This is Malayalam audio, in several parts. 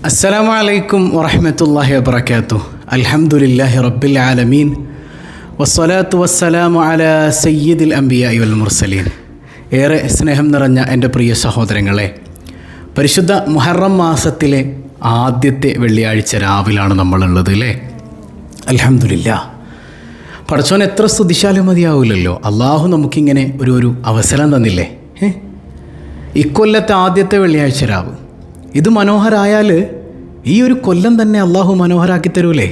അസ്സലാമു അലൈക്കും വറഹ്മത്തുള്ളാഹി വബറകാതുഹു. അൽഹംദുലില്ലാഹി റബ്ബിൽ ആലമീൻ വസ്സലാത്തു വസ്സലാമു അലാ സയ്യിദിൽ അംബിയാഇ വൽ മുർസലീൻ. ഏറെ സ്നേഹം നിറഞ്ഞ എൻ്റെ പ്രിയ സഹോദരങ്ങളെ, പരിശുദ്ധ മുഹറം മാസത്തിലെ ആദ്യത്തെ വെള്ളിയാഴ്ച രാവിലാണ് നമ്മളുള്ളത് അല്ലേ? അൽഹംദുലില്ലാഹ്. പടച്ചോൻ എത്ര സ്തുതിച്ചാലും മതിയാവില്ലല്ലോ. അള്ളാഹു നമുക്കിങ്ങനെ ഒരു അവസരം തന്നില്ലേ? ഇക്കൊല്ലത്തെ ആദ്യത്തെ വെള്ളിയാഴ്ച രാവ് ഇത് മനോഹരായാൽ ഈ ഒരു കൊല്ലം തന്നെ അള്ളാഹു മനോഹരാക്കി തരൂലേ?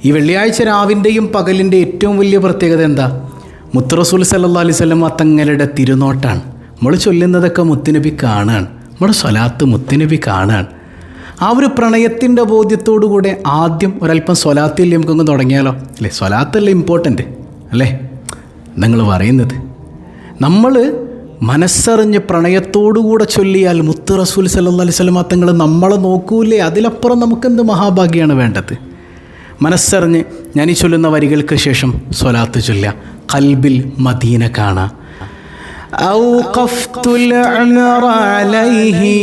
ഈ വെള്ളിയാഴ്ച രാവിൻ്റെയും പകലിൻ്റെ ഏറ്റവും വലിയ പ്രത്യേകത എന്താ? മുത്ത് റസൂൽ സല്ലല്ലാഹു അലൈഹി വസല്ലം തങ്ങളുടെ തിരുനോട്ടാണ്. നമ്മൾ ചൊല്ലുന്നതൊക്കെ മുത്തുനബി കാണാൻ, നമ്മുടെ സ്വലാത്ത് മുത്തുനബി കാണാൻ. ആ ഒരു പ്രണയത്തിൻ്റെ ബോധ്യത്തോടുകൂടെ ആദ്യം ഒരല്പം സ്വലാത്തിൽ നമുക്കൊന്ന് തുടങ്ങിയാലോ അല്ലേ? സ്വലാത്തല്ലേ ഇമ്പോർട്ടൻ്റ് അല്ലേ? നിങ്ങൾ പറയുന്നത് നമ്മൾ മനസ്സറിഞ്ഞ് പ്രണയത്തോടുകൂടെ ചൊല്ലിയാൽ മുത്ത് റസൂൽ സല്ലല്ലാഹു അലൈഹി വസല്ലം തങ്ങൾ നമ്മളെ നോക്കൂലേ? അതിലപ്പുറം നമുക്കെന്ത് മഹാഭാഗ്യമാണ് വേണ്ടത്? മനസ്സറിഞ്ഞ് ഞാൻ ഈ ചൊല്ലുന്ന വരികൾക്ക് ശേഷം സ്വലാത്ത് ചൊല്ലുക. ഖൽബിൽ മദീന കാണാം. ഔഖഫ്തുൽ ഉംറ അലൈഹി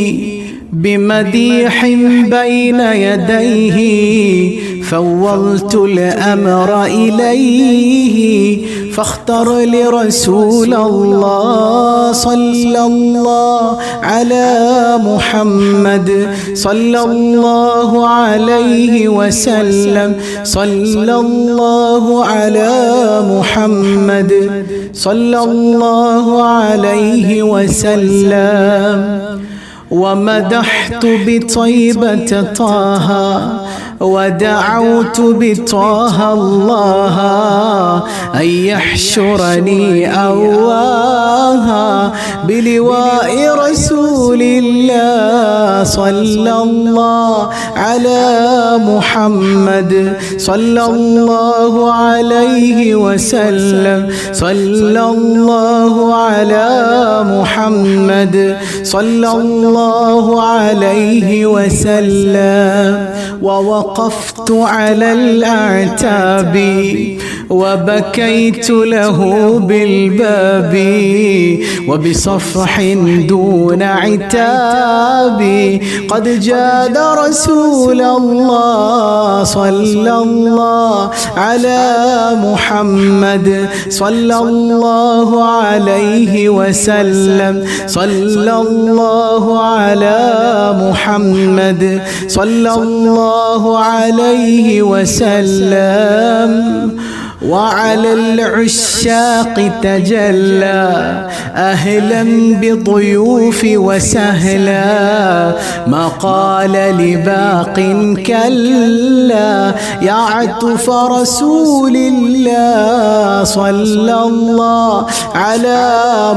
بمديح بين يديه فوضت الأمر إليه فاختر لرسول الله صلى الله على محمد صلى الله عليه وسلم صلى الله على محمد صلى الله عليه وسلم ومدحت بطيبة طه ودعوت بطه الله أن يحشرني أواها بلواء رسول الله صلى الله على محمد صلى الله عليه وسلم صلى الله على محمد صلى الله عليه وسلم ووقفت على الأعتاب وبكيت له بالباب وبصفح دون عتاب قد جاد رسول الله صلى الله على محمد صلى الله عليه وسلم صلى الله على محمد صلى الله عليه وسلم وعلى العشاق تجلى أهلا بضيوف وسهلا ما قال لباق كلا يعطف رسول الله صلى الله على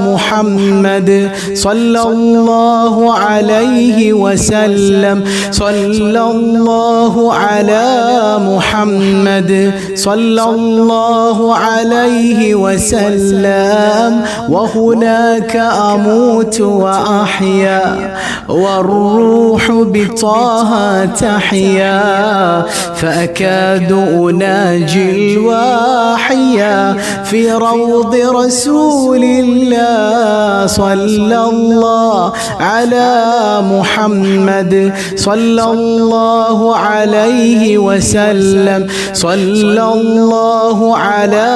محمد صلى الله عليه وسلم صلى الله على محمد صلى الله عليه وسلم وهناك أموت وأحيا والروح بطه تحيا فأكاد أناجي الواحيا في روض رسول الله صلى الله على محمد صلى الله عليه وسلم صلى الله على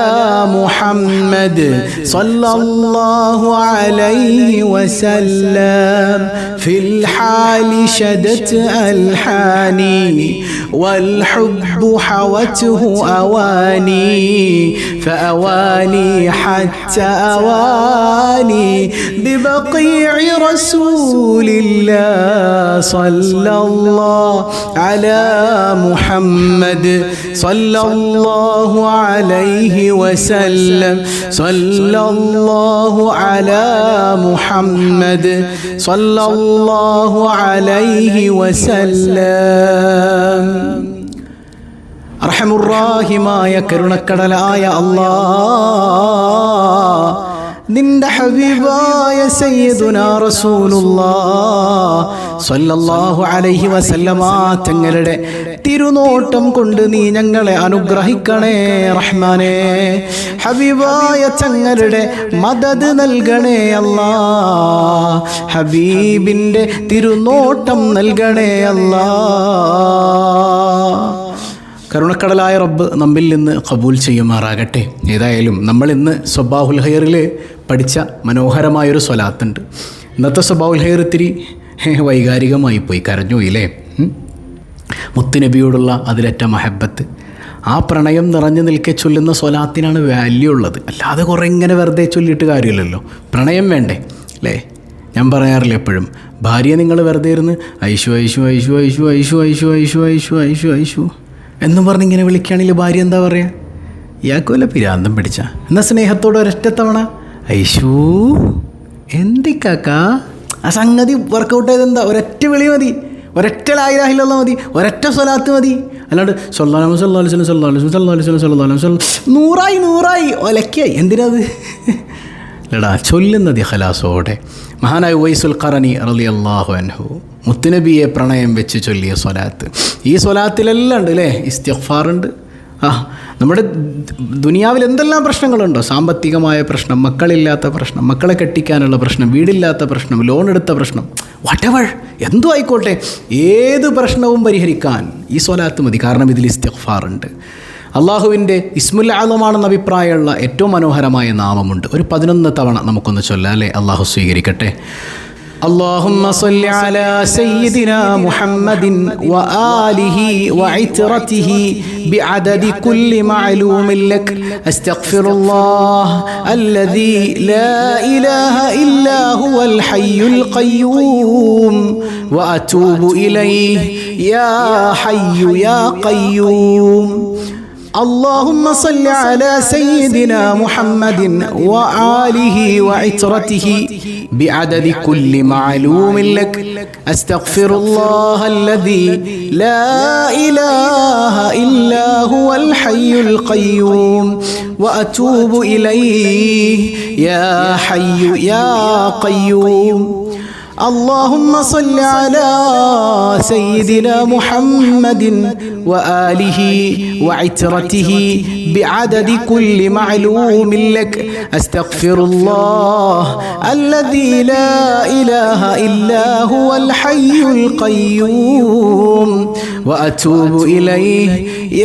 محمد صلى الله عليه وسلم في الحال شدت ألحاني والحب حوته أواني فأواني حتى أواني ببقيع رسول الله صلى الله على محمد صلى الله عليه وسلم صلى الله على محمد صلى الله عليه وسلم അർഹമുർ റഹീമായ കരുണക്കടലായ അല്ലാഹ്, നിന്റെ ഹബീബായ സയ്യിദുനാ റസൂലുള്ളാഹ് സ്വല്ലല്ലാഹു അലൈഹി വസല്ലമ തങ്ങളുടെ തിരുനോട്ടം കൊണ്ട് നീ ഞങ്ങളെ അനുഗ്രഹിക്കണേ റഹ്മാനേ. ഹബീബായ തങ്ങളുടെ മദദ് നൽകണേ അല്ലാഹ്. ഹബീബിൻ്റെ തിരുനോട്ടം നൽകണേ അല്ലാഹ്. കരുണക്കടലായ റബ്ബ് നമ്മിൽ നിന്ന് ഖബൂൽ ചെയ്യുമാറാകട്ടെ. ഏതായാലും നമ്മൾ ഇന്ന് സ്വബാഹുൽ ഖൈറിൽ പഠിച്ച മനോഹരമായൊരു സ്വലാത്തുണ്ട്. ഇന്നത്തെ സ്വബാഹുൽ ഖൈർ ഇത്തിരി വൈകാരികമായി പോയി, കരഞ്ഞു പോയില്ലേ. മുത്തുനബിയോടുള്ള അതിലേറ്റ മഹബത്ത്, ആ പ്രണയം നിറഞ്ഞു നിൽക്കെ ചൊല്ലുന്ന സ്വലാത്തിനാണ് വാല്യൂ ഉള്ളത്. അല്ലാതെ കുറേ ഇങ്ങനെ വെറുതെ ചൊല്ലിയിട്ട് കാര്യമില്ലല്ലോ. പ്രണയം വേണ്ടേ അല്ലേ? ഞാൻ പറയാറില്ല എപ്പോഴും, ഭാര്യയെ നിങ്ങൾ വെറുതെ ഇരുന്ന് ഐഷു ഐഷു ഐഷു ഐഷു ഐഷു ഐഷു ഐഷു ഐഷു ഐഷു ഐഷു എന്നും പറഞ്ഞ് ഇങ്ങനെ വിളിക്കുകയാണെങ്കിൽ ഭാര്യ എന്താ പറയുക? ഇയാൾക്ക് വല്ല പിരാന്തം പിടിച്ച. എന്നാൽ സ്നേഹത്തോടെ ഒരൊറ്റ തവണ ഐഷു എന്തിക്കാക്കാ, ആ സംഗതി വർക്കൗട്ട് ചെയ്തെന്താ? ഒരൊറ്റ വിളി മതി, ഒരൊറ്റ ലാ ഇലാഹ ഇല്ലല്ലാഹ് മതി, ഒരൊറ്റ സ്വലാത്ത് മതി. അല്ലാണ്ട് സല്ലല്ലാഹു അലൈഹി വസല്ലം സല്ലല്ലാഹു അലൈഹി വസല്ലം സല്ലല്ലാഹു അലൈഹി വസല്ലം നൂറായി ഒലക്കായി എന്തിനത്? അല്ലടാ, ചൊല്ലുന്നത് ഇഖ്ലാസോടെ. മഹാനായ ഉവൈസുൽ ഖറനി റളിയല്ലാഹു അൻഹു മുത്തുനബിയെ പ്രണയം വെച്ച് ചൊല്ലിയ സ്വലാത്ത്. ഈ സ്വലാത്തിലെല്ലാം ഉണ്ട് അല്ലേ? ഇസ്തിഗ്ഫാറുണ്ട്. നമ്മുടെ ദുനിയാവിൽ എന്തെല്ലാം പ്രശ്നങ്ങളുണ്ടോ, സാമ്പത്തികമായ പ്രശ്നം, മക്കളില്ലാത്ത പ്രശ്നം, മക്കളെ കെട്ടിക്കാനുള്ള പ്രശ്നം, വീടില്ലാത്ത പ്രശ്നം, ലോൺ എടുത്ത പ്രശ്നം, വാട്ടെവർ എന്തോ ആയിക്കോട്ടെ, ഏത് പ്രശ്നവും പരിഹരിക്കാൻ ഈ സ്വലാത്ത് മതി. കാരണം ഇതിൽ ഇസ്തിഗ്ഫാറുണ്ട്. അള്ളാഹുവിൻ്റെ ഇസ്മുൽ ആലമാണെന്ന അഭിപ്രായമുള്ള ഏറ്റവും മനോഹരമായ നാമമുണ്ട്. ഒരു 11 തവണ നമുക്കൊന്ന് ചൊല്ലാം അല്ലേ? അള്ളാഹു സ്വീകരിക്കട്ടെ. اللهم صل على سيدنا محمد وآله وعترته بعدد كل معلوم لك أستغفر الله الذي لا إله إلا هو الحي القيوم وأتوب إليه يا حي يا قيوم. اللهم صل على سيدنا محمد وآله وعترته بعدد كل معلوم لك أستغفر الله الذي لا إله إلا هو الحي القيوم وأتوب إليه يا حي يا قيوم. اللهم صل على سيدنا محمد وآله وعترته بعدد كل معلوم لك أستغفر الله الذي لا إله إلا هو الحي القيوم وأتوب إليه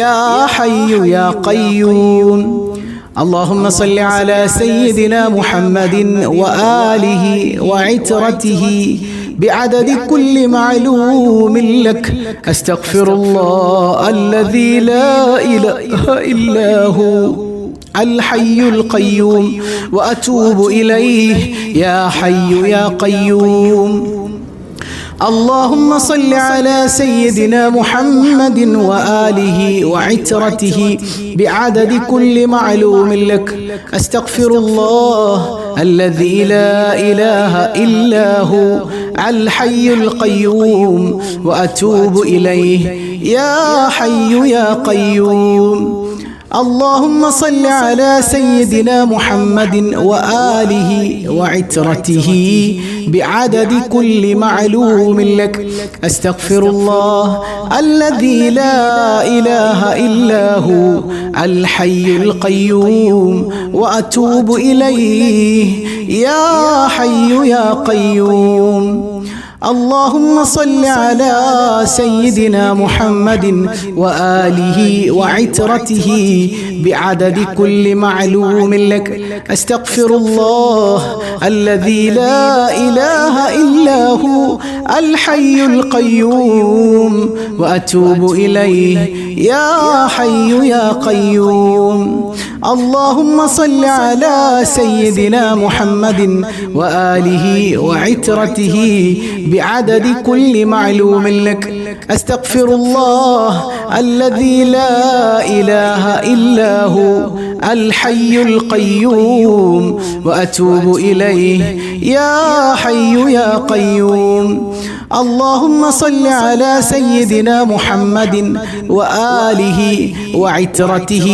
يا حي يا قيوم. اللهم صل على سيدنا محمد وآله وعترته بعدد كل معلوم لك أستغفر الله الذي لا إله إلا هو الحي القيوم وأتوب إليه يا حي يا قيوم. اللهم صل على سيدنا محمد وآله وعترته بعدد كل معلوم لك أستغفر الله الذي لا إله إلا هو الحي القيوم وأتوب إليه يا حي يا قيوم. اللهم صل على سيدنا محمد وآله وعترته بعدد كل معلوم لك أستغفر الله الذي لا إله إلا هو الحي القيوم وأتوب إليه يا حي يا قيوم. اللهم صل على سيدنا محمد وآله وعترته بعدد كل معلوم لك أستغفر الله الذي لا إله إلا هو الحي القيوم وأتوب إليه يا حي يا قيوم. اللهم صل على سيدنا محمد وآله وعترته بعدد كل معلوم لك أستغفر الله الذي لا إله إلا هو الحي القيوم وأتوب إليه يا حي يا قيوم. اللهم صل على سيدنا محمد وآله وعترته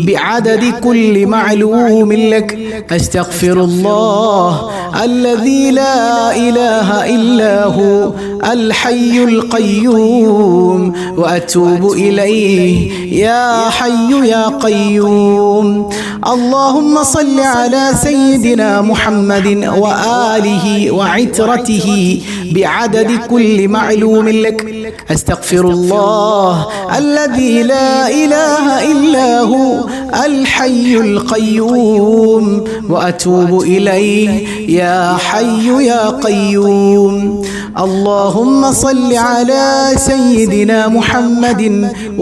بعدد كل معلوم لك. أستغفر الله الذي لا إله إلا هو الحي القيوم وأتوب إليه يا حي يا قيوم. اللهم صل على سيدنا محمد وآله وعترته بعدد كل معلوم لك. أستغفر الله الذي لا إله إلا هو الحي القيوم وأتوب إليه يا حي يا قيوم. اللهم صل على سيدنا محمد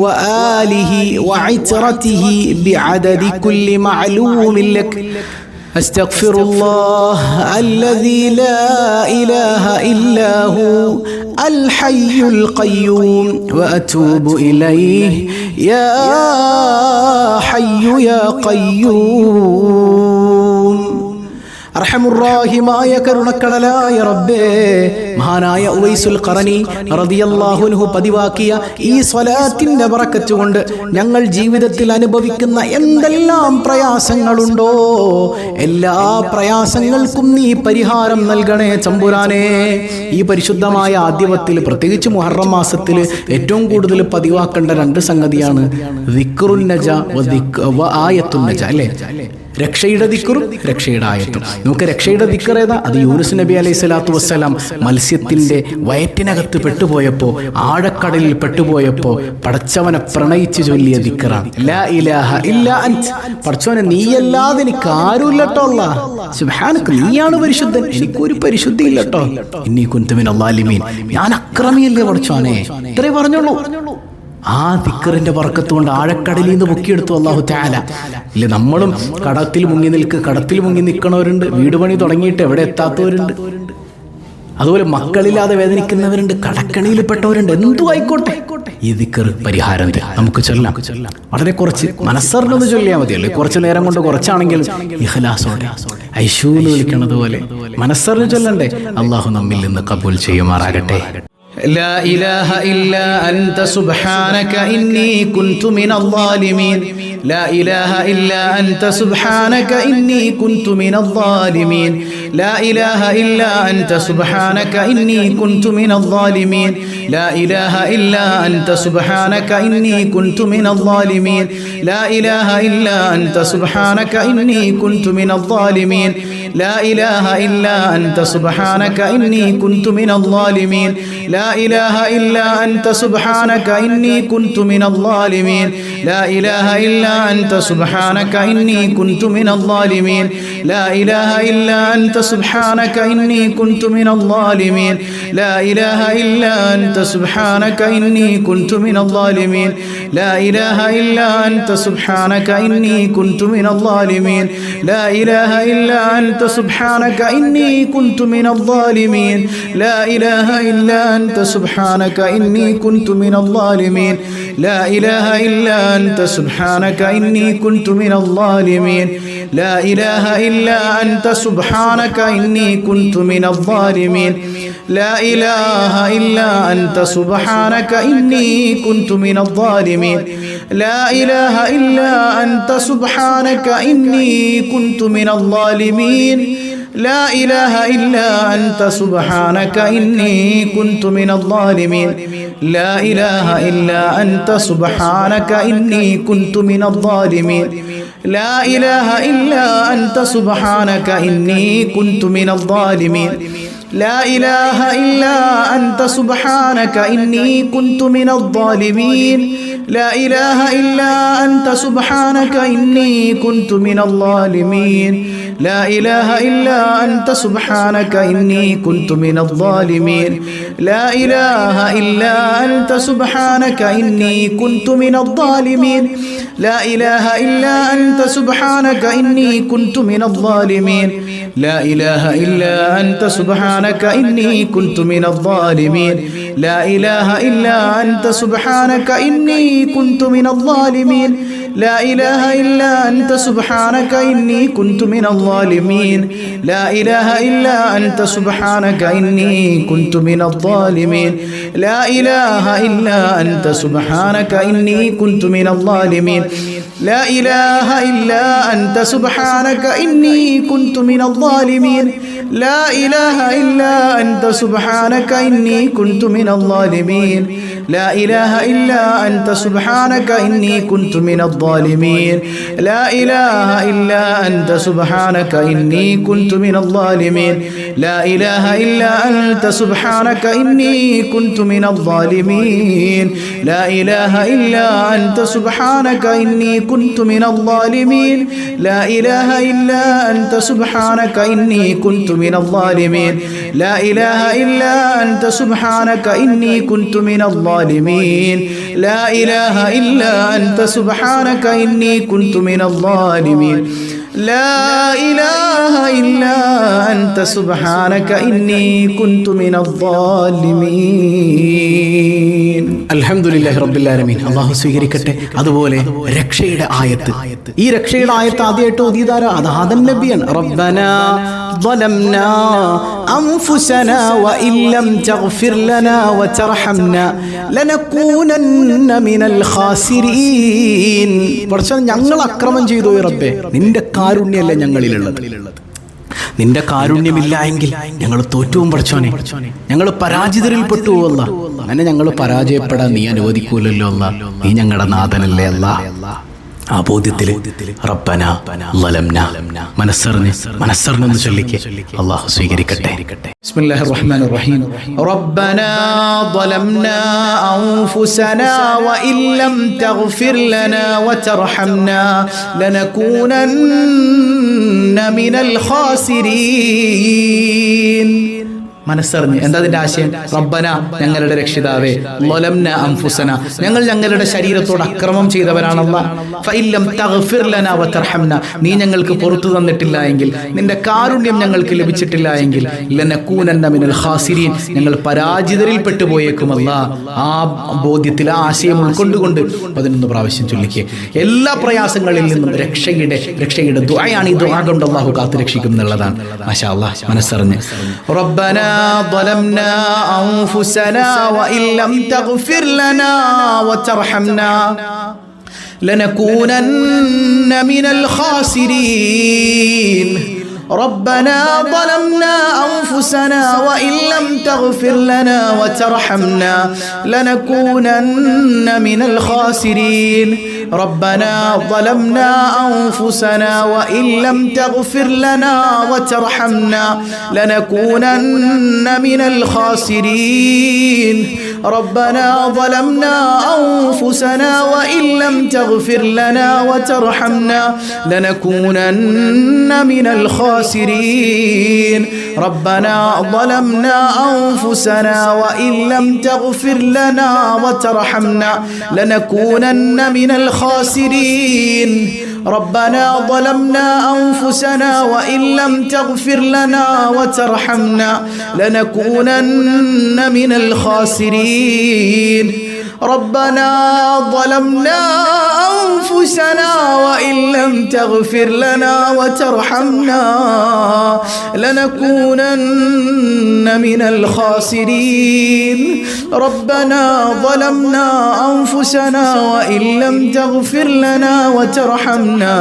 وآله وعترته بعدد كل معلوم لك. أستغفر الله الذي لا إله إلا هو الحي القيوم وأتوب إليه يا حي يا قيوم. അർഹമുറാഹിമായ കരുണക്കടലായ റബ്ബേ, മഹാനായ ഉവൈസുൽ ഖറനി റളിയല്ലാഹു അൻഹു പതിവാക്കിയ ഈ സ്വലാത്തിന്റെ ബറക്കത്ത് കൊണ്ട് ഞങ്ങൾ ജീവിതത്തിൽ അനുഭവിക്കുന്ന എന്തെല്ലാം പ്രയാസങ്ങളുണ്ടോ എല്ലാ പ്രയാസങ്ങൾക്കും നീ പരിഹാരം നൽകണേ തമ്പുരാനേ. ഈ പരിശുദ്ധമായ ആദ്യവത്തിൽ പ്രത്യേകിച്ച് മുഹറം മാസത്തിൽ ഏറ്റവും കൂടുതൽ പതിവാക്കേണ്ട രണ്ട് സംഗതിയാണ് ദിക്റുൻ നജ വ ആയത്തുൻ നജ, അല്ലേ? രക്ഷയുടെ ദിക്റും രക്ഷയുടെ ആയത്തും. നമുക്ക് രക്ഷയുടെ ദിക്ർ ഏതാ? അത് യൂനുസ് നബി അലൈഹി സ്വലാത്തു വസ്സലാം മത്സ്യത്തിന്റെ വയറ്റിനകത്ത് പെട്ടുപോയപ്പോൾ, ആഴക്കടലിൽ പെട്ടുപോയപ്പോൾ പടച്ചവനെ പ്രണയിച്ച് ചൊല്ലിയ ദിക്റാണ് ലാ ഇലാഹ ഇല്ലാ അൻത. പടച്ചവനെ നീയല്ലാതെ എനിക്ക് ആരുമില്ലട്ടോ അല്ലാഹ്, സുബ്ഹാനക നീയാണ് പരിശുദ്ധൻ, എനിക്കൊരു പരിശുദ്ധി ഇല്ലട്ടോ, ഇന്നി കുന്തു മിനൽ ളാലിമീൻ, ഞാൻ അക്രമിയല്ലേ പടച്ചവനെ, ഇത്രേ പറഞ്ഞോളൂ. ആ ദിക്റിന്റെ ബർക്കത്ത് കൊണ്ട് ആഴക്കടലിൽ നിന്ന് പൊക്കിയെടുത്തു അല്ലാഹു തആല. ഇല്ല, നമ്മളും കടത്തിൽ മുങ്ങി നിൽക്കണവരുണ്ട്, വീട് പണി തുടങ്ങിയിട്ട് എവിടെ എത്താത്തവരുണ്ട്, അതുപോലെ മക്കളില്ലാതെ വേദനിക്കുന്നവരുണ്ട്, കടക്കണിയിൽപ്പെട്ടവരുണ്ട്, എന്തു ആയിക്കോട്ടെ ഈ ദിക്ർ പരിഹാരം നമുക്ക് ചൊല്ലാം. വളരെ കുറച്ച് മനസ്സറിഞ്ഞൊന്ന് ചൊല്ലിയാൽ മതിയല്ലേ, കുറച്ച് നേരം കൊണ്ട് കുറച്ചാണെങ്കിലും ഇഖ്ലാസോടെ ഐശൂന്ന് വിളിക്കണത് പോലെ മനസ്സറിഞ്ഞ് ചൊല്ലണ്ടേ. അള്ളാഹു നമ്മിൽ നിന്ന് കബൂൽ ചെയ്യുമാറാകട്ടെ. لا إله إلا أنت سبحانك إني كنت من الظالمين. لا إله إلا أنت سبحانك إني كنت من الظالمين. لا إله إلا أنت سبحانك إني كنت من الظالمين. لا إله إلا أنت سبحانك إني كنت من الظالمين. لا إله إلا أنت سبحانك إني كنت من الظالمين. لا إله إلا أنت سبحانك إني كنت من الظالمين. لا إله إلا أنت سبحانك إني كنت من الظالمين. لا إله إلا أنت سبحانك إني كنت من الظالمين. لا إله إلا أنت سبحانك إني كنت من الظالمين. لا إله إلا أنت سبحانك إني كنت من الظالمين. لا إله إلا أنت سبحانك إني كنت من الظالمين. لا إله إلا أنت سبحانك إني كنت من الظالمين. لا إله إلا أنت سبحانك إني كنت من الظالمين. لا إله إلا أنت سبحانك إني كنت من الظالمين. لا إله إلا أنت سبحانك إني كنت من الظالمين. لا إله إلا أنت سبحانك إني كنت من الظالمين. لا إله إلا أنت سبحانك إني كنت من الظالمين. لا إله إلا أنت سبحانك إني كنت من الظالمين. لا إله إلا أنت سبحانك إني كنت من الظالمين. لا إله إلا أنت سبحانك إني كنت من الظالمين. لا إله إلا أنت سبحانك إني كنت من الظالمين. لا إله إلا أنت سبحانك إني كنت من الظالمين. لا إله إلا أنت سبحانك إني كنت من الظالمين. لا إله إلا أنت سبحانك إني كنت من الظالمين. لا إله إلا أنت سبحانك إني كنت من الظالمين. لا إله إلا أنت سبحانك إني كنت من الظالمين. لا إله إلا أنت سبحانك إني كنت من الظالمين. لا إله إلا أنت سبحانك إني كنت من الظالمين لا إله إلا أنت سبحانك إني كنت من الظالمين لا إله إلا أنت سبحانك إني كنت من الظالمين لا إله إلا أنت سبحانك إني كنت من الظالمين لا إله إلا أنت سبحانك إني كنت من الظالمين لا إله إلا أنت سبحانك إني كنت من الظالمين لا إله إلا أنت سبحانك إني كنت من الظالمين لا إله إلا أنت سبحانك إني كنت من الظالمين لا إله إلا أنت سبحانك إني كنت من الظالمين لا إله إلا أنت سبحانك إني كنت من الظالمين لا إله إلا أنت سبحانك إني كنت من الظالمين لا إله إلا أنت سبحانك إني كنت من الظالمين لا إله إلا أنت سبحانك إني كنت من الظالمين الحمد لله رب العالمين അല്ലാഹു സ്വീകരിക്കട്ടെ. അതുപോലെ രക്ഷയുടെ ആയത്ത്, ഈ രക്ഷയുടെ ആയത്ത് ആദ്യമായിട്ട് ഓതിയതാര? അത് ആദം നബിയാണ്. റബ്ബനാ ظلمنا أنفسنا وإن لم تغفر لنا وترحمنا لنكونن من الخاسرين. പടച്ചോനെ, ഞങ്ങൾ അക്രമം ചെയ്തു റബ്ബേ, നിന്റെ കാരുണ്യമല്ല ഞങ്ങളിലുള്ളത്. നിന്റെ കാരുണ്യമില്ല എങ്കിൽ ഞങ്ങൾ തോറ്റുവും പടച്ചോനെ, ഞങ്ങൾ പരാജിതരിൽ പെട്ടുപോവല്ല. അങ്ങനെ ഞങ്ങൾ പരാജയപ്പെടാൻ നീ അനുവദിക്കൂലല്ലോ അല്ലാ. നീ ഞങ്ങളുടെ നാഥനല്ലേ അല്ലാ. ആ ബോധ്യത്തില് റബ്ബന ളലംന മനസ്സറിഞ്ഞെന്ന് ചൊല്ലിക്ക്. അല്ലാഹു സ്വീകരിക്കട്ടെ. ബിസ്മില്ലാഹിർ റഹ്മാനിർ റഹീം. റബ്ബന ളലംനാ അൻഫുസനാ വഇൻ ലം തഗ്ഫിർ ലനാ വതർഹംനാ ലനകൂനന്ന മിനൽ ഖാസിരീൻ. മനസ്സറിഞ്ഞ് എന്താ അതിന്റെ ആശയം? റബ്ബന, ഞങ്ങളുടെ രക്ഷിതാവേ, ളലംന അൻഫുസന, ഞങ്ങൾ ഞങ്ങളുടെ ശരീരത്തോട് അക്രമം ചെയ്തവരാണല്ല. ഫഇല്ലം തഗ്ഫിർ ലനാ വതർഹംന, നീ ഞങ്ങൾക്ക് പുറത്തു തന്നിട്ടില്ല എങ്കിൽ, നിന്റെ കാരുണ്യം ഞങ്ങൾക്ക് ലഭിച്ചിട്ടില്ല എങ്കിൽ, ലനകൂനന്ന മിനൽ ഖാസിരീൻ, ഞങ്ങൾ പരാജിതരിൽ പെട്ടുപോയേക്കുമല്ല. ആ ബോധ്യത്തിൽ ആ ആശയം ഉൾക്കൊണ്ടുകൊണ്ട് 11 പ്രാവശ്യം ചൊല്ലിക്കുക. എല്ലാ പ്രയാസങ്ങളിൽ നിന്നും രക്ഷയുടെ ദുആയാണ്. ഈ ദുആ കൊണ്ട് അല്ലാഹു കാത്തു രക്ഷിക്കും എന്നുള്ളതാണ്. മാഷാ അല്ലാഹ്. മനസ്സറിഞ്ഞ് റബ്ബന ظلمنا أنفسنا وإن لم تغفر لنا وترحمنا لنكونن من الخاسرين ربنا ظلمنا أنفسنا وإن لم تغفر لنا وترحمنا لنكونن من الخاسرين ربنا ظلمنا أنفسنا وإن لم تغفر لنا وترحمنا لنكونن من الخاسرين ربنا ظلمنا أنفسنا وإن لم تغفر لنا وترحمنا لنكونن من الخاسرين ربنا ظلمنا أنفسنا وإن لم تغفر لنا وترحمنا لنكونن من الخاسرين ربنا ظلمنا أنفسنا وإن لم تغفر لنا وترحمنا لنكونن من الخاسرين ربنا ظلمنا أنفسنا وإن لم تغفر لنا وترحمنا لنكونن من الخاسرين ربنا ظلمنا أنفسنا وإن لم تغفر لنا وترحمنا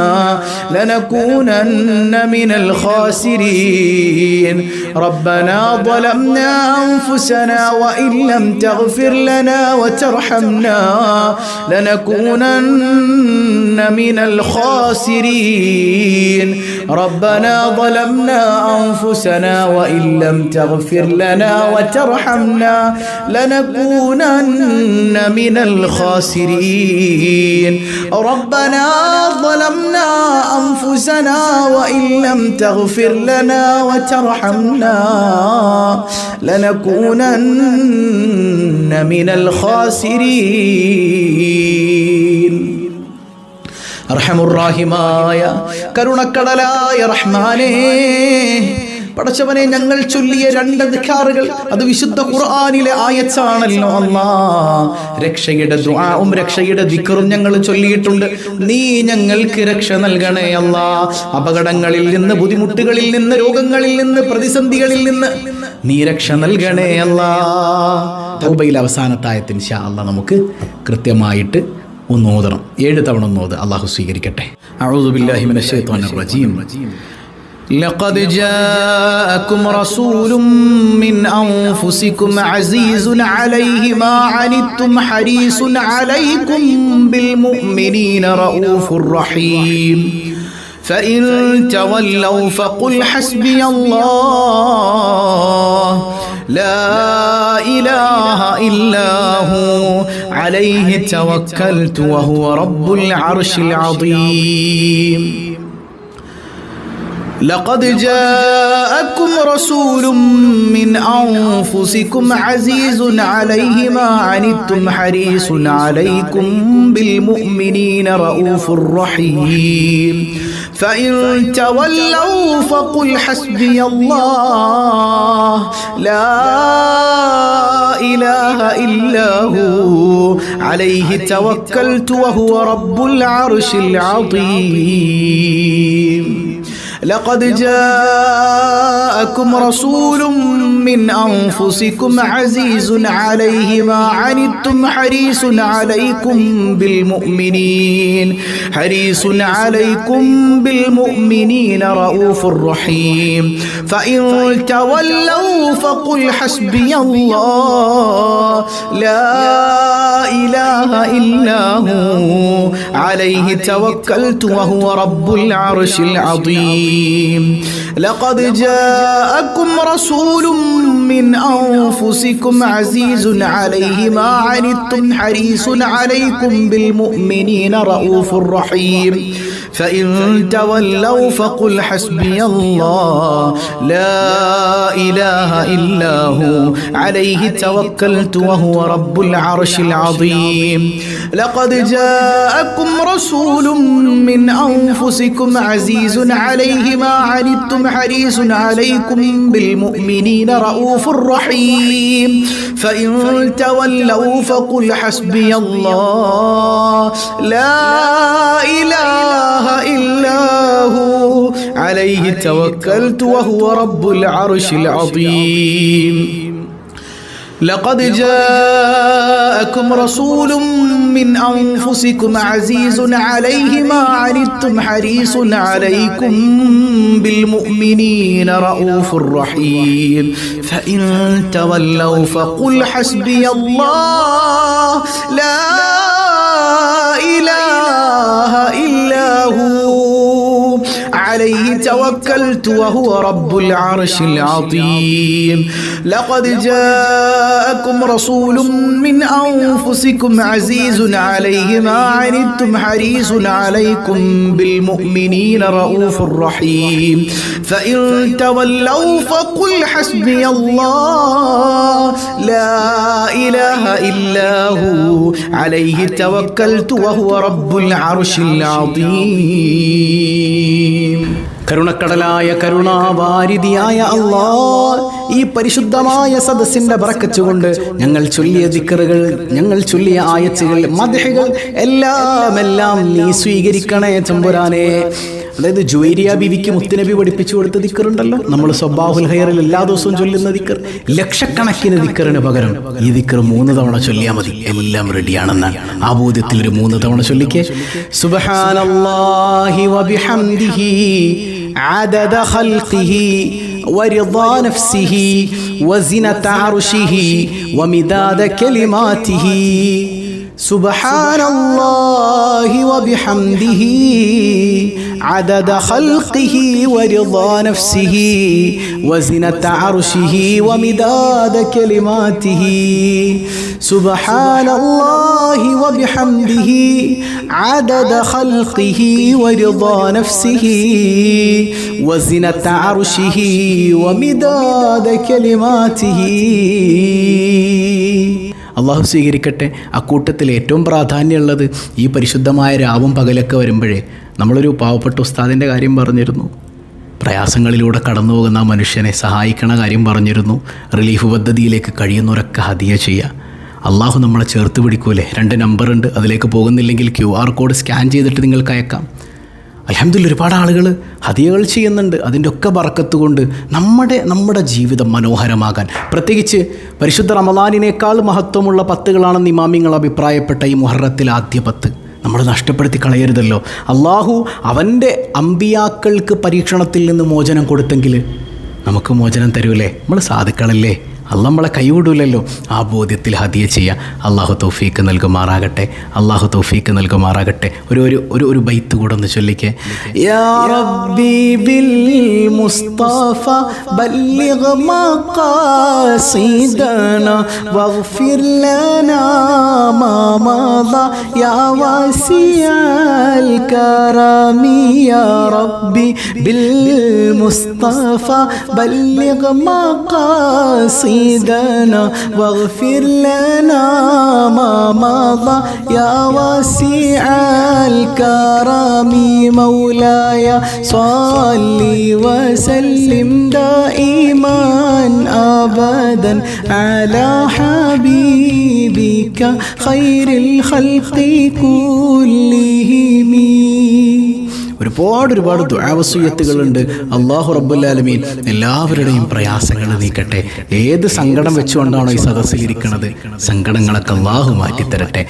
لنكونن من الخاسرين ربنا ظلمنا أنفسنا وإن لم تغفر لنا وترحمنا لنكونن من الخاسرين ربنا ظلمنا أنفسنا وإن لم تغفر لنا وترحمنا لنكونن من الخاسرين ربنا ظلمنا أنفسنا وإن لم تغفر لنا وترحمنا لنكونن من الخاسرين അർഹമുർ റഹീമായ കരുണക്കടലായ റഹ്മാനേ, പടച്ചവനെ ഞങ്ങൾ ചൊല്ലിയ 2 ദിക്റുകൾ അത് വിശുദ്ധ ഖുർആനിലെ ആയത്താണല്ലോ അല്ലാഹ്. രക്ഷയുടെ ദുആഉം രക്ഷയുടെ ദിക്റും ഞങ്ങൾ ചൊല്ലിയിട്ടുണ്ട്. നീ ഞങ്ങൾക്ക് രക്ഷ നൽകണേ അല്ലാഹ്. അപകടങ്ങളിൽ നിന്ന്, ബുദ്ധിമുട്ടുകളിൽ നിന്ന്, രോഗങ്ങളിൽ നിന്ന്, പ്രതിസന്ധികളിൽ നിന്ന് നീ രക്ഷ നൽകണേ അല്ലാഹ്. തൗബയിലെ അവസാനത്തെ ആയത്ത് ഇൻഷാ അല്ലാഹ് നമുക്ക് കൃത്യമായിട്ട് ഒന്ന് ഓതണം. 7 തവണ ഒന്ന് ഓത്. അല്ലാഹു സ്വീകരിക്കട്ടെ. അഊദു ബില്ലാഹി മിനശ് ശൈത്വാനിർ റജീം. لقد جاءكم رسول من أنفسكم عزيز عليه ما عنتم حريص عليكم بالمؤمنين رؤوف رحيم فإن تولوا فقل حسبي الله لا إله إلا هو عليه توكلت وهو رب العرش العظيم لقد جاءكم رسول من أنفسكم عزيز عليه ما عنتم حريص عليكم بالمؤمنين رؤوف رحيم فإن تولوا فقل حسبي الله لا إله إلا هو عليه توكلت وهو رب العرش العظيم لقد جاءكم رسول من أنفسكم عزيز عليه ما عنتم حريص عليكم بالمؤمنين رؤوف رحيم فإن تولوا فقل حسبي الله لا إله إلا هو عليه توكلت وهو رب العرش العظيم لقد جاءكم رسول من أنفسكم عزيز عليه ما عنتم حريص عليكم بالمؤمنين رؤوف رحيم فإن تولوا فقل حسبي الله لا إله إلا هو عليه توكلت وهو رب العرش العظيم لقد جاءكم رسول من أنفسكم عزيز عليه ما عنتم حريص عليكم بالمؤمنين رؤوف رحيم فإن تولوا فقل حسبي الله لا إله إلا هو عليه توكلت وهو رب العرش العظيم لقد جاءكم رسول من أنفسكم عزيز عليه ما عنتم حريص عليكم بالمؤمنين رؤوف رحيم فإن تولوا فقل حسبي الله لا إله إلا هو عليه توكلت وهو رب العرش العظيم لقد جاءكم رسول من أنفسكم عزيز عليه ما عنتم حريص عليكم بالمؤمنين رؤوف رحيم فإن تولوا فقل حسبي الله لا إله إلا هو عليه توكلت وهو رب العرش العظيم കരുണക്കടലായ കരുണാവാരിധിയായ അല്ലാഹ്, ഈ പരിശുദ്ധമായ സദസ്സിന്റെ ബറക്കത്ത് കൊണ്ട് ഞങ്ങൾ ചൊല്ലിയ ദിക്റുകൾ, ഞങ്ങൾ ചൊല്ലിയ ആയത്തുകൾ, മദ്ഹുകൾ എല്ലാം നീ സ്വീകരിക്കണേ തമ്പുരാനെ. അതായത് ജുവൈരിയ ബീവിക്ക് മുത്തുനബി പഠിപ്പിച്ചു കൊടുത്ത ദിക്റുണ്ടല്ലോ, നമ്മൾ സ്വബാഹുൽ ഖൈറിൽ എല്ലാ ദിവസവും ചൊല്ലുന്ന ദിക്ർ, ലക്ഷക്കണക്കിന് ദിക്റിന് പകരം ഈ ദിക്ർ 3 തവണ ചൊല്ലിയാൽ മതി, എല്ലാം റെഡിയാണെന്ന് ആ ബോധ്യത്തിൽ ഒരു 3 തവണ ചൊല്ലിക്കേ. സുബ്ഹാനല്ലാഹി വബിഹംദിഹി عدد خلقه ورضا نفسه وزنة عرشه ومداد كلماته سبحان الله وبحمده عدد خلقه ورضا نفسه وزنة عرشه ومداد كلماته سبحان الله وبحمده عدد خلقه ورضا نفسه وزنة عرشه ومداد كلماته. അള്ളാഹു സ്വീകരിക്കട്ടെ. അക്കൂട്ടത്തിൽ ഏറ്റവും പ്രാധാന്യമുള്ളത് ഈ പരിശുദ്ധമായ രാവും പകലൊക്കെ വരുമ്പോഴേ, നമ്മളൊരു പാവപ്പെട്ട ഉസ്താദിൻ്റെ കാര്യം പറഞ്ഞിരുന്നു. പ്രയാസങ്ങളിലൂടെ കടന്നു പോകുന്ന ആ മനുഷ്യനെ സഹായിക്കണ കാര്യം പറഞ്ഞിരുന്നു. റിലീഫ് പദ്ധതിയിലേക്ക് കഴിയുന്നവരൊക്കെ ഹദിയ ചെയ്യുക. അള്ളാഹു നമ്മളെ ചേർത്ത് പിടിക്കൂലേ. 2 നമ്പറുണ്ട്, അതിലേക്ക് പോകുന്നില്ലെങ്കിൽ QR കോഡ് സ്കാൻ ചെയ്തിട്ട് നിങ്ങൾക്ക് അയക്കാം. അൽഹംദുലില്ലാഹ് ഒരുപാട് ആളുകൾ ഹദിയകൾ ചെയ്യുന്നുണ്ട്. അതിൻ്റെ ഒക്കെ ബറക്കത്ത് കൊണ്ട് നമ്മുടെ ജീവിതം മനോഹരമാകാൻ, പ്രത്യേകിച്ച് പരിശുദ്ധ റമളാനിനേക്കാൾ മഹത്വമുള്ള 10കളാണെന്ന് ഇമാമിങ്ങൾ അഭിപ്രായപ്പെട്ട ഈ മുഹറത്തിൽ ആദ്യ 10 നമ്മൾ നഷ്ടപ്പെടുത്തി കളയരുതല്ലോ. അള്ളാഹു അവൻ്റെ അമ്പിയാക്കൾക്ക് പരീക്ഷണത്തിൽ നിന്ന് മോചനം കൊടുത്തെങ്കിൽ നമുക്ക് മോചനം തരൂലേ? നമ്മൾ സാധുക്കളല്ലേ, അള്ളാഹ് നമ്മളെ കൈവിടൂലല്ലോ. ആ ബോധ്യത്തിൽ ഹദിയ ചെയ്യുക. അള്ളാഹു തൗഫീക്ക് നൽകുമാറാകട്ടെ, അള്ളാഹു തൗഫീക്ക് നൽകുമാറാകട്ടെ. ഒരു ബൈത്ത് കൂടെ ഒന്ന് ചൊല്ലിക്കേ. യാ റബ്ബി ബിൽ മുസ്തഫ ബല്ലിഗ് മഖാസിദനാ വഗ്ഫിർ ലനാ മാ മദ യാ വാസിഅൽ കറമി യാ റബ്ബി ബിൽ മുസ്തഫ ബല്ലിഗ് മഖാസിദനാ واغفر لنا ما مضى يا واسع الكرم مولاي صل وسلم دائما أبدا على حبيبك خير الخلق كلهم. ഒരുപാട് ദുആവസിയത്തുകളുണ്ട്. അല്ലാഹു റബ്ബുൽ ആലമീൻ എല്ലാവരുടെയും പ്രയാസങ്ങൾ നീക്കട്ടെ. ഏത് സങ്കടം വെച്ചുകൊണ്ടാണോ ഈ സദസ്സിലിരിക്കുന്നത്, സങ്കടങ്ങളൊക്കെ അല്ലാഹു മാറ്റിത്തരട്ടെ.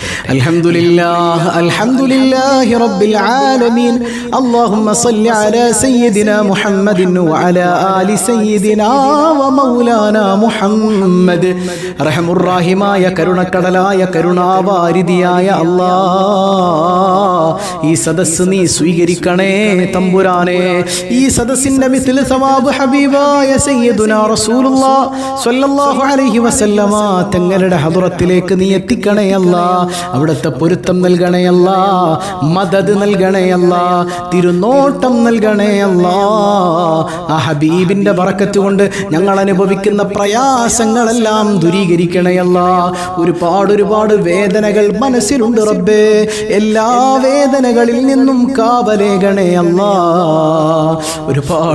അൽഹംദുലില്ലാഹി റബ്ബിൽ ആലമീൻ. അല്ലാഹുമ്മ സല്ലി അലാ സയ്യിദിനാ മുഹമ്മദിൻ വഅലാ ആലി സയ്യിദിനാ വമൗലാനാ മുഹമ്മദ്. റഹ്മുർ റഹീമായ കരുണക്കടലായ കരുണാവാരിധിയായ അല്ലാഹ്, ഈ സദസ്സ് നീ സ്വീകരിക്കണം തമ്പുരാനെ. ഈ സദസ്സിന്റെ മിസ്ല സവാബ് ഹബീബായ സയ്യിദുനാ റസൂലുള്ളാഹി സ്വല്ലല്ലാഹു അലൈഹി വസല്ലമ തങ്ങളുടെ ഹദ്റത്തിലേക്ക് നീ എത്തിക്കണേ അല്ലാഹ്. അവിടുത്തെ പൊരുത്തം നൽകണേ അല്ലാഹ്, മദദ് നൽകണേ അല്ലാഹ്, തിരുനോട്ടം നൽകണേ അല്ലാഹ്. ആ ഹബീബിന്റെ ബറക്കത്ത് കൊണ്ട് ഞങ്ങൾ അനുഭവിക്കുന്ന പ്രയാസങ്ങളെല്ലാം ദൂരീകരിക്കണേ അല്ലാഹ്. ഒരുപാട് വേദനകൾ മനസ്സിലുണ്ട് റബ്ബേ. എല്ലാ വേദനകളിൽ നിന്നും കാവലേക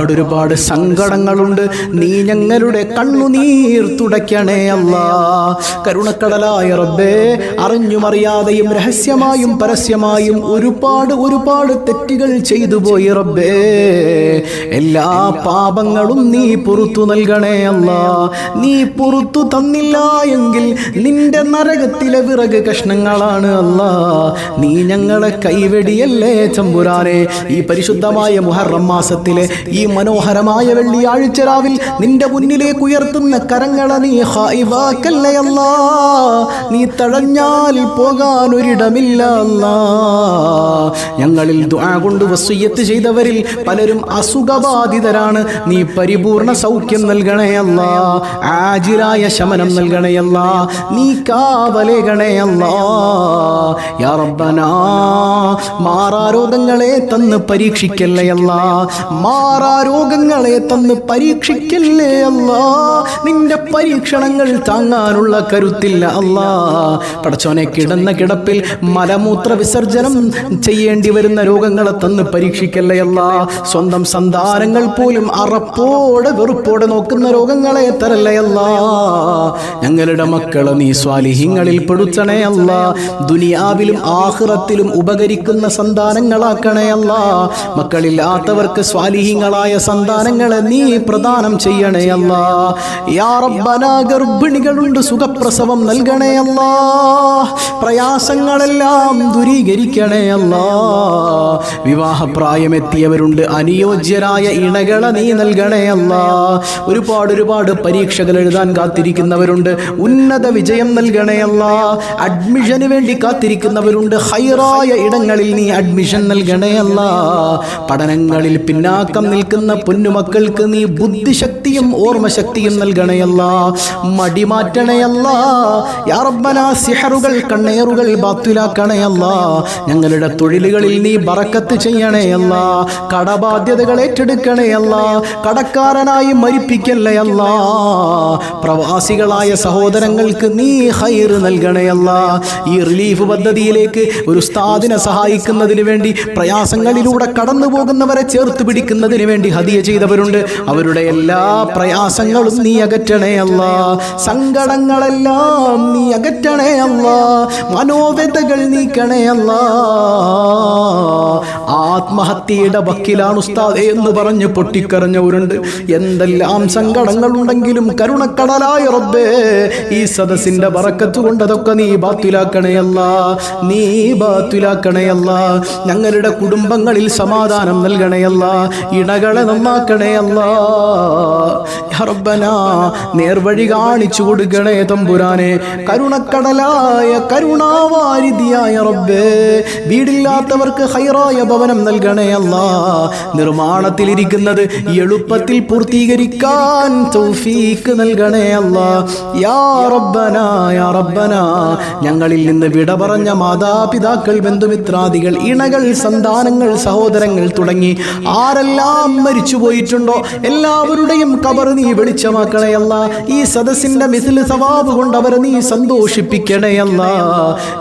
ഒരുപാട് സങ്കടങ്ങളുണ്ട്. നീ ഞങ്ങളുടെ കണ്ണുനീർ തുടയ്ക്കണേ അല്ലാ. കരുണക്കടലായ റബ്ബേ, അറിഞ്ഞും അറിയാതെയും രഹസ്യമായും പരസ്യമായും ഒരുപാട് തെറ്റുകൾ ചെയ്തു പോയി റബ്ബേ. എല്ലാ പാപങ്ങളും നീ പുറത്തു നൽകണേ അല്ലാ. നീ പുറത്തു തന്നില്ല എങ്കിൽ നിന്റെ നരകത്തിലെ വിറക് കഷ്ണങ്ങളാണ് അല്ലാ. നീ ഞങ്ങളെ കൈവെടിയല്ലേ തമ്പുരാനെ. ഈ പരിശുദ്ധമായ മുഹറം മാസത്തിലെ ഈ മനോഹരമായ വെള്ളിയാഴ്ച രാവിൽ നിന്റെ മുന്നിലേക്ക് ഉയർത്തുന്ന കരങ്ങളെ നീ ഖായിബാക്കല്ലേ അല്ലാ. നീ തടഞ്ഞാൽ പോകാൻ ഒരിടമില്ല അല്ലാ. ഞങ്ങളിൽ ദുആ കൊണ്ട് വസിയ്യത്ത് ചെയ്തവരിൽ പലരും അസുഖബാധിതരാണ്. നീ പരിപൂർണ സൗഖ്യം നൽകണേ അല്ലാ. ആജിലായ ശമനം നൽകണേ അല്ലാ. നീ കാവലേകണേ അല്ലാ. യാ റബ്ബനാ, മാറാരോഗങ്ങളെ തന്ന് പരീക്ഷിക്കല്ലേ അല്ലാ. മാറാരോഗങ്ങളെ തന്ന് പരീക്ഷിക്കല്ലേ അല്ലാ. നിന്റെ പരീക്ഷണങ്ങൾ താങ്ങാനുള്ള കരുത്തില്ല അല്ലാ. പടച്ചോനെ, കിടന്ന കിടപ്പിൽ മലമൂത്ര വിസർജനം ചെയ്യേണ്ടി വരുന്ന രോഗങ്ങളെ തന്ന് പരീക്ഷിക്കല്ലേ അല്ലാ. സ്വന്തം സന്താനങ്ങൾ പോലും അറപ്പോടെ വെറുപ്പോടെ നോക്കുന്ന രോഗങ്ങളെ തരല്ലേ അല്ലാ. ഞങ്ങളുടെ മക്കളെ നീ സ്വാലിഹീങ്ങളിൽ പെടുത്തണേ അല്ലാ. ദുനിയാവിലും ആഖിറത്തിലും ഉപകരിക്കുന്ന സന്താനങ്ങളാക്കണേ അല്ലാ. മക്കളില്ലാത്തവർക്ക് സ്വാലിഹീങ്ങളായ സന്താനങ്ങളെ നീ പ്രദാനം ചെയ്യണേ അല്ലാ. യാ റബ്ബനാ, ഗർഭിണികളുണ്ട്, സുഖപ്രസവം നൽകണേ അല്ലാ. പ്രയാസങ്ങളെല്ലാം ദൂരീകരിക്കണേ അല്ലാ. വിവാഹപ്രായമെത്തിയവരുണ്ട്, അനുയോജ്യരായ ഇണകളെ നീ നൽകണേ അല്ലാ. ഒരുപാട് പരീക്ഷകൾ എഴുതാൻ കാത്തിരിക്കുന്നവരുണ്ട്, ഉന്നത വിജയം നൽകണേ അല്ലാ. അഡ്മിഷന് വേണ്ടി കാത്തിരിക്കുന്നവരുണ്ട്, ഹൈറായ ഇടങ്ങളിൽ നീ അഡ്മിഷൻ നൽകണേ അല്ലാ. പഠനങ്ങളിൽ പിന്നാക്കം നിൽക്കുന്ന പൊന്നുമക്കൾക്ക് നീ ബുദ്ധിശക്തിയും ഓർമ്മശക്തിയും നൽകണേ അല്ലാ. മടി മാറ്റണേ അല്ലാ. യാ റബ്ബനാ, സിഹറുകൾ കണ്ണേറുകൾ ബാത്തിലാക്കണേ അല്ലാ. ഞങ്ങളുടെ തൊഴിലുകളിൽ നീ ബറക്കത്ത് ചെയ്യണേ അല്ലാ. കടബാധ്യതകൾ ഏറ്റെടുക്കണേ അല്ലാ. കടക്കാരനായി മരിപ്പിക്കല്ലേ അല്ലാ. പ്രവാസികളായ സഹോദരങ്ങൾക്ക് നീ ഖൈർ നൽകണേ അല്ലാ. ഈ റിലീഫ് പദ്ധതിയിലേക്ക് ഒരു ഉസ്താദിനെ സഹായിക്കുന്നതിന് വേണ്ടി, പ്രയാസങ്ങളിലൂടെ കടന്നു പോകുന്നവരെ ചേർത്ത് പിടിക്കുന്നതിന് വേണ്ടി ഹദിയ ചെയ്തവരുണ്ട്. അവരുടെ എല്ലാ പ്രയാസങ്ങളും നീ അകറ്റണേ അല്ലാ. സങ്കടങ്ങളെല്ലാം നീ അകറ്റണേ അല്ലാ. മനോവ്യതകൾ നീക്കണേ അല്ലാ. ആത്മഹത്യയുടെ വക്കിലാണ് ഉസ്താദേ എന്ന് പറഞ്ഞ് പൊട്ടിക്കരഞ്ഞവരുണ്ട്. എന്തെല്ലാം സങ്കടങ്ങളുണ്ടെങ്കിലും കരുണക്കടലായ റബ്ബേ, ഈ സദസ്സിന്റെ ബറക്കത്ത് കൊണ്ട് അതൊക്കെ നീ ബാത്തിലാക്കണേ അല്ലാ. നീ ബാത്തിലാക്കണേ അല്ലാ. ഞങ്ങളുടെ കുടുംബങ്ങളിൽ സമാധാനം നൽകണേ അല്ലാ. ഇണകളെ നന്നാക്കണേ അല്ലാ. യാ റബ്ബനാ, നേർവഴി കാണിച്ചു കൊടുക്കണേ തമ്പുരാനെ. കരുണക്കടലായ കരുണാവാരിധിയായ റബ്ബേ, വീടില്ലാത്തവർക്ക് ഖൈറായ ഭവനം നൽകണേ അല്ലാ. നിർമ്മാണത്തിലിരിക്കുന്നത് എളുപ്പത്തിൽ പൂർത്തീകരിക്കാൻ തൗഫീഖ് നൽകണേ അല്ലാ. യാ റബ്ബനാ, യാ റബ്ബനാ, ഞങ്ങളിൽ നിന്ന് വിട പറഞ്ഞ മാതാപിതാക്കൾ, ബന്ധുമിത്രാദികൾ, ഇണകൾ, സന്താനങ്ങൾ, സഹോദരങ്ങൾ തുടങ്ങി ആരെല്ലാം മരിച്ചു പോയിട്ടുണ്ടോ എല്ലാവരുടെയും ഖബർ നീ വെളിച്ചമാക്കണേ അല്ലാ. ഈ സദസ്സിന്റെ മിസ്ൽ സവാബ് കൊണ്ട് അവരെ നീ സന്തോഷിപ്പിക്കണേ അല്ലാ.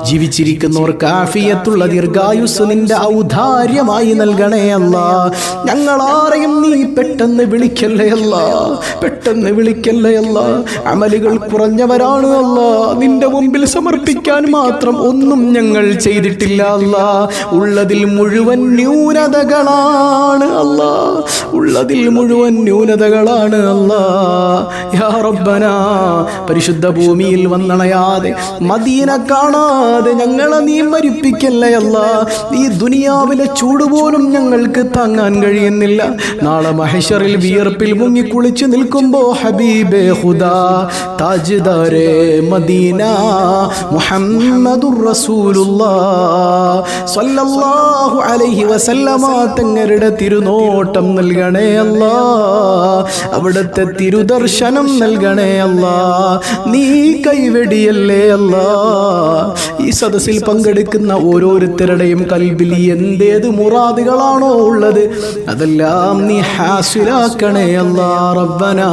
ജീവിച്ചിരിക്കുന്നവർക്ക് ആഫിയത്തുള്ള ദീർഘായുസ് നിന്റെ ഔദാര്യമായി നൽകണേ അല്ലാ. ഞങ്ങളാരെയും നീ പെട്ടെന്ന് വിളിക്കല്ലേ അല്ലാ. പെട്ടെന്ന് വിളിക്കല്ലേ അല്ലാ. അമലുകൾ കുറഞ്ഞവരാണ് അല്ലാ. നിന്റെ മുമ്പിൽ സമർപ്പിക്കാൻ മാത്രം ഒന്നും ഞങ്ങൾ ചെയ്തിട്ടില്ല അല്ലാ. ഉള്ളതിൽ മുഴുവൻ ന്യൂനതകളാണ് അല്ലാ. ഉള്ളതിൽ മുഴുവൻ ന്യൂനതകളാണ് അല്ലാ. യാ റബ്ബനാ, പരിശുദ്ധ ഭൂമിയിൽ വന്നണയാതെ, മദീന കാണാതെ ഞങ്ങളെ നീ മരിപ്പിക്കല്ലേ അല്ലാ. ഈ ദുനിയാവിലെ ചൂട് പോലും ഞങ്ങൾക്ക് താങ്ങാൻ കഴിയുന്നില്ല. നാളെ മഹ്ശറിൽ വിയർപ്പിൽ മുങ്ങിക്കുളിച്ച് നിൽക്കുമ്പോ ഹബീബേ ഖുദാ, താജ്ദാരേ മദീന, മുഹമ്മദുർ റസൂലുള്ളാഹ് സ്വല്ലല്ലാഹു അലൈഹി വസല്ലമ തങ്ങളുടെ തിരുനോട്ടം നൽകണേ അല്ലാ. അവിടുത്തെ തിരുദർശനം നൽകണേ അല്ലാ. നീ കൈവെടിയല്ലേ അല്ലാ. ഈ സദസ്സിൽ പങ്കെടുക്കുന്ന ഓരോരുത്തരുടെയും കൽബിൽ എന്തേത് മുറാദുകളാണോ ഉള്ളത് അതെല്ലാം നീ ഹാസിലാക്കണേ അല്ലാ. റബ്ബനാ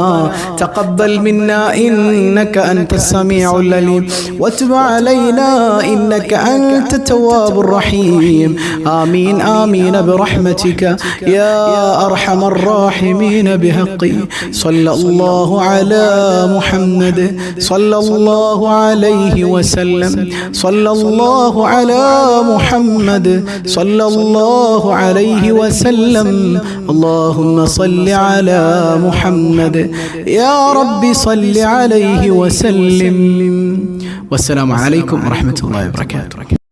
തഖബ്ബൽ മിന്നാ ഇന്നക അൻതസ് സമീഉൽ അലീം വതുബ് അലൈനാ ഇന്നക അൻത തവ്വാബുർ റഹീം. ആമീൻ ആമീൻ ബിറഹ്മതിക യാ അർഹമർ റഹീമീൻ ബിഹഖി സ്വല്ലല്ലാഹു അലാ മുഹമ്മദ് സ്വല്ലല്ലാഹു അലൈഹി വസല്ലം സ്വല്ലല്ലാഹു അലാ മുഹമ്മദ് സ്വല്ലല്ലാഹു അലൈഹി വസല്ലം. اللهم صل على محمد يا رب صل عليه وسلم. والسلام عليكم ورحمة الله وبركاته.